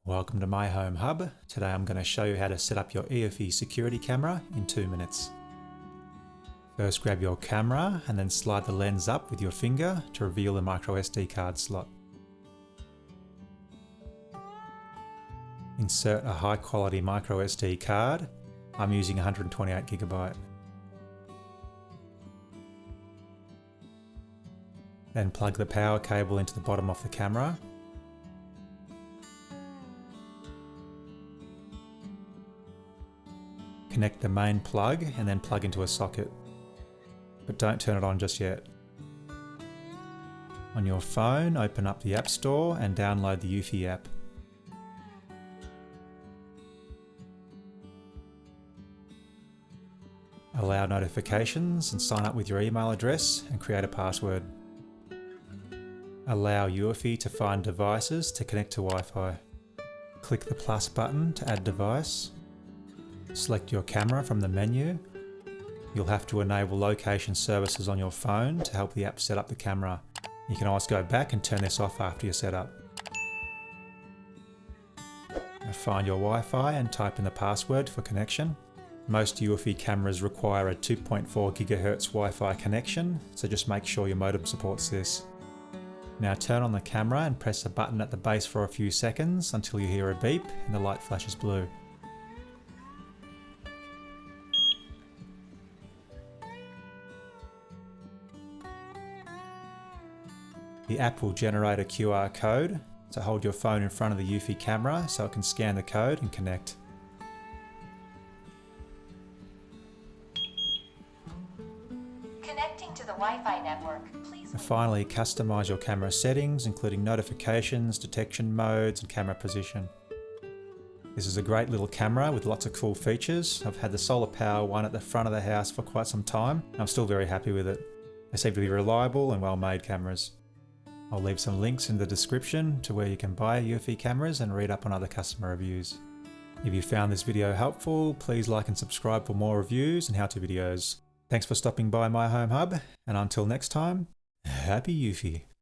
Welcome to my home hub. Today I'm going to show you how to set up your Eufy security camera in 2 minutes. First grab your camera and then slide the lens up with your finger to reveal the micro SD card slot. Insert a high quality micro SD card. I'm using 128GB. Then plug the power cable into the bottom of the camera. Connect the main plug and then plug into a socket. But don't turn it on just yet. On your phone, open up the App Store and download the Eufy app. Allow notifications and sign up with your email address and create a password. Allow Eufy to find devices to connect to Wi-Fi. Click the plus button to add device. Select your camera from the menu. You'll have to enable location services on your phone to help the app set up the camera. You can always go back and turn this off after your setup. Now find your Wi-Fi and type in the password for connection. Most Eufy cameras require a 2.4 GHz Wi-Fi connection, so just make sure your modem supports this. Now turn on the camera and press the button at the base for a few seconds until you hear a beep and the light flashes blue. The app will generate a QR code, so hold your phone in front of the Eufy camera so it can scan the code and connect. Connecting to the Wi-Fi network, please. And finally, customize your camera settings, including notifications, detection modes, and camera position. This is a great little camera with lots of cool features. I've had the solar power one at the front of the house for quite some time, and I'm still very happy with it. They seem to be reliable and well-made cameras. I'll leave some links in the description to where you can buy Eufy cameras and read up on other customer reviews. If you found this video helpful, please like and subscribe for more reviews and how-to videos. Thanks for stopping by my home hub, and until next time, happy Eufy!